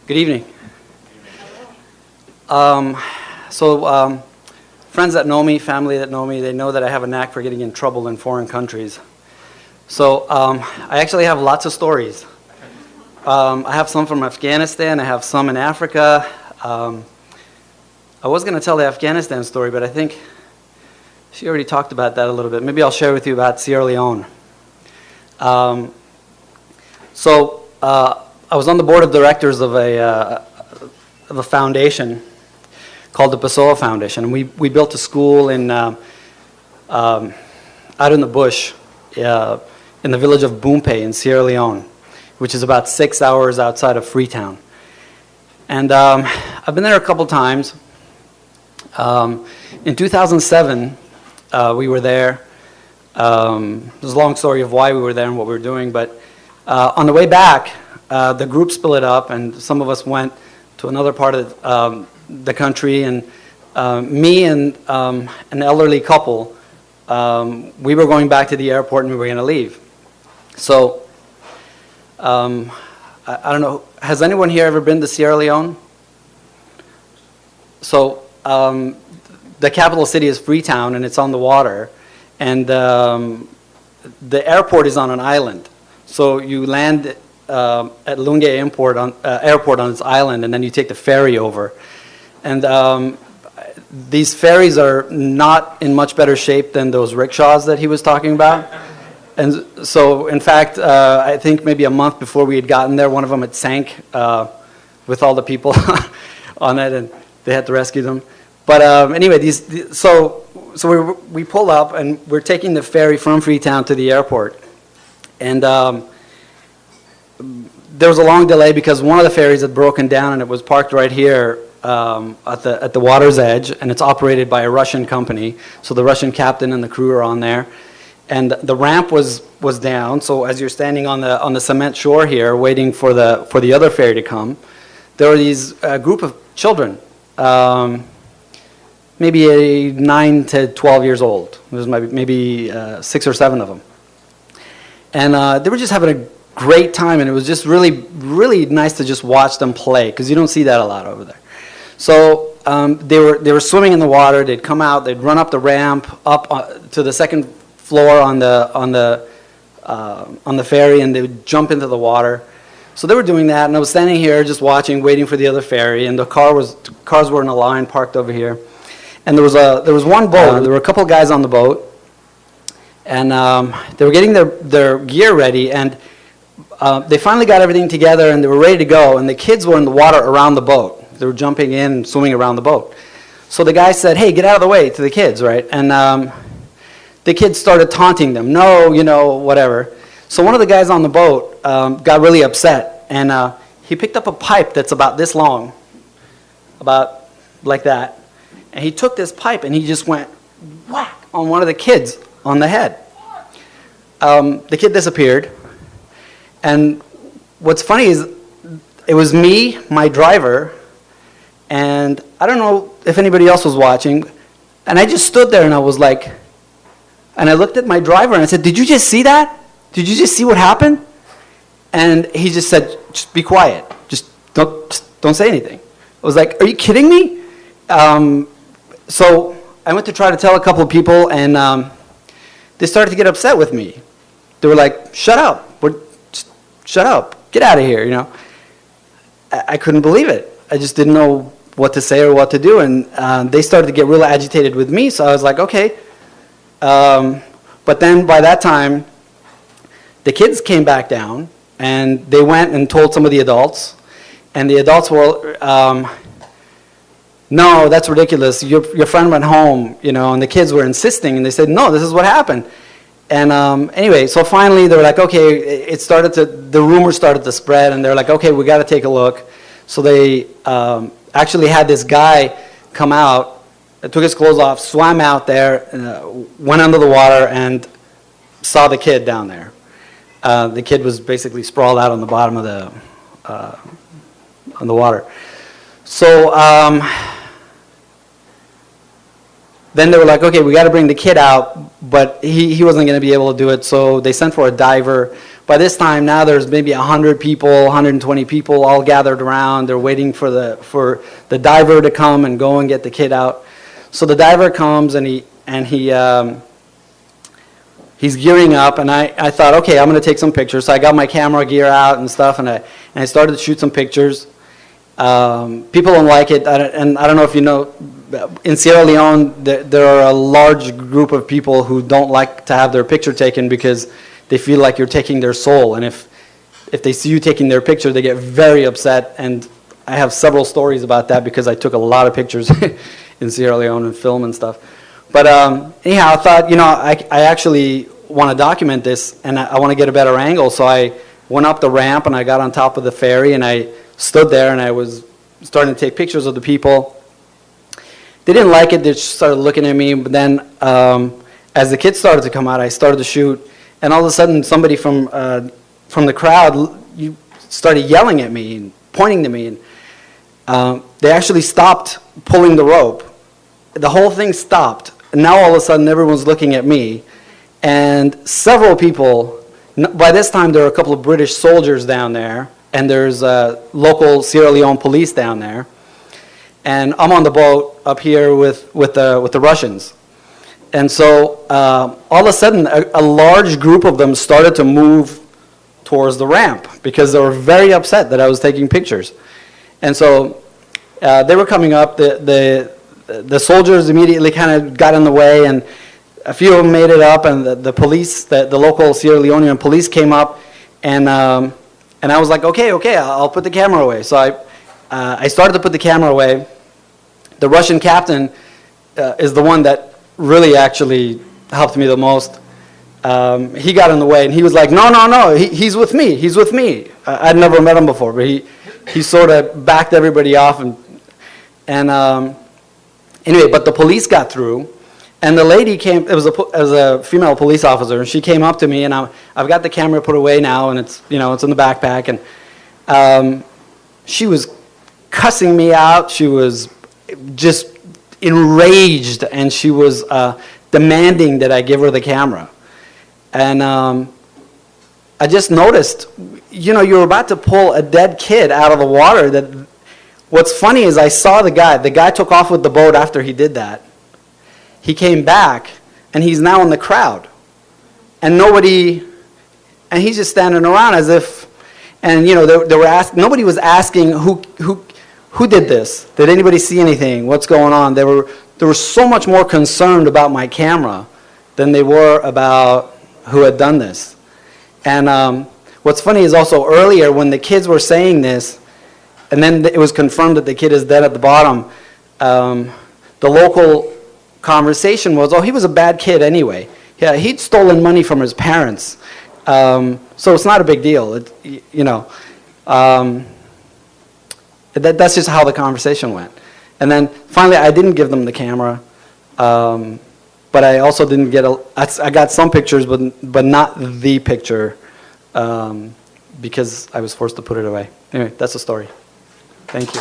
Good evening. Friends that know me, family that know me, they know that I have a knack for getting in trouble in foreign countries. So I actually have lots of stories. I have some from Afghanistan, I have some in Africa. I was going to tell the Afghanistan story, but I think she already talked about that a little bit. Maybe I'll share with you about Sierra Leone. I was on the board of directors of a foundation called the Pessoa Foundation, and we built a school in out in the bush in the village of Boompe in Sierra Leone, which is about 6 hours outside of Freetown. And I've been there a couple times. In 2007, we were there. There's a long story of why we were there and what we were doing, but on the way back, the group split up, and some of us went to another part of the country, and me and an elderly couple, we were going back to the airport and we were going to leave. So, I don't know, has anyone here ever been to Sierra Leone? So, the capital city is Freetown, and it's on the water, and the airport is on an island. So you land at Lunge Airport on this island, and then you take the ferry over. And these ferries are not in much better shape than those rickshaws that he was talking about. And so, in fact, I think maybe a month before we had gotten there, one of them had sank with all the people on it, and they had to rescue them. But anyway, so we pull up, and we're taking the ferry from Freetown to the airport. And there was a long delay because one of the ferries had broken down, and it was parked right here at the water's edge, and it's operated by a Russian company. So the Russian captain and the crew are on there, and the ramp was down. So as you're standing on the cement shore here, waiting for the other ferry to come, there were these group of children, maybe 9 to 12 years old. There was maybe 6 or 7 of them, and they were just having a great time, and it was just really, really nice to just watch them play, because you don't see that a lot over there. So they were swimming in the water. They'd come out. They'd run up the ramp up to the second floor on the ferry, and they would jump into the water. So they were doing that, and I was standing here just watching, waiting for the other ferry, and the cars were in a line parked over here. And there was one boat. There were a couple of guys on the boat, and they were getting their gear ready, and they finally got everything together, and they were ready to go, and the kids were in the water around the boat. They were jumping in and swimming around the boat. So the guy said, "Hey, get out of the way," to the kids, right? And the kids started taunting them. No, whatever. So one of the guys on the boat got really upset, and he picked up a pipe that's about this long, about like that, and he took this pipe and he just went whack on one of the kids on the head. The kid disappeared. And what's funny is it was me, my driver, and I don't know if anybody else was watching, and I just stood there and I was like, and I looked at my driver and I said, "Did you just see that? Did you just see what happened?" And he just said, "Just be quiet. Just don't say anything." I was like, "Are you kidding me?" So I went to try to tell a couple of people, and they started to get upset with me. They were like, "Shut up. Shut up, get out of here," I couldn't believe it. I just didn't know what to say or what to do, and they started to get real agitated with me, so I was like, okay. But then by that time, the kids came back down, and they went and told some of the adults, and the adults were, "No, that's ridiculous, your friend went home," and the kids were insisting, and they said, "No, this is what happened." And anyway, so finally they were like, okay, the rumor started to spread, and they're like, okay, we got to take a look. So they actually had this guy come out, took his clothes off, swam out there, went under the water, and saw the kid down there. The kid was basically sprawled out on the bottom of the water. So then they were like, okay, we got to bring the kid out, but he wasn't going to be able to do it, so they sent for a diver. by this time now there's maybe 100 people, 120 people all gathered around. They're waiting for the diver to come and go and get the kid out. So the diver comes and he's gearing up, and I thought, okay, I'm going to take some pictures. So I got my camera gear out and stuff, and I started to shoot some pictures. People don't like it, and I don't know if you know, in Sierra Leone, there are a large group of people who don't like to have their picture taken because they feel like you're taking their soul, and if they see you taking their picture, they get very upset, and I have several stories about that because I took a lot of pictures in Sierra Leone and film and stuff. But anyhow, I thought, I actually want to document this, and I want to get a better angle, so I went up the ramp, and I got on top of the ferry, and I stood there, and I was starting to take pictures of the people. They didn't like it. They just started looking at me, but then as the kids started to come out, I started to shoot, and all of a sudden, somebody from the crowd started yelling at me and pointing to me, and they actually stopped pulling the rope. The whole thing stopped, and now all of a sudden, everyone's looking at me, and several people, by this time, there are a couple of British soldiers down there, and there's local Sierra Leone police down there, and I'm on the boat up here with the Russians. And so all of a sudden, a large group of them started to move towards the ramp because they were very upset that I was taking pictures. And so they were coming up. The soldiers immediately kind of got in the way, and a few of them made it up, and the police, the local Sierra Leonean police came up, and I was like, okay, I'll put the camera away. So I started to put the camera away. The Russian captain is the one that really actually helped me the most. He got in the way, and he was like, no, he's with me. I'd never met him before, but he sort of backed everybody off, and anyway, but the police got through, and the lady came. It was a female police officer, and she came up to me, and I've got the camera put away now, and it's in the backpack, and she was cussing me out. She was just enraged, and she was demanding that I give her the camera. And I just noticed, you're about to pull a dead kid out of the water. What's funny is I saw the guy took off with the boat after he did that. He came back, and he's now in the crowd. And he's just standing around as if, and they were nobody was asking who did this? Did anybody see anything? What's going on? They were so much more concerned about my camera than they were about who had done this. And what's funny is also earlier when the kids were saying this, and then it was confirmed that the kid is dead at the bottom, the local conversation was, he was a bad kid anyway. Yeah, he'd stolen money from his parents. So it's not a big deal. That's just how the conversation went. And then finally, I didn't give them the camera, but I also didn't get I got some pictures, but not the picture, because I was forced to put it away. Anyway, that's the story. Thank you.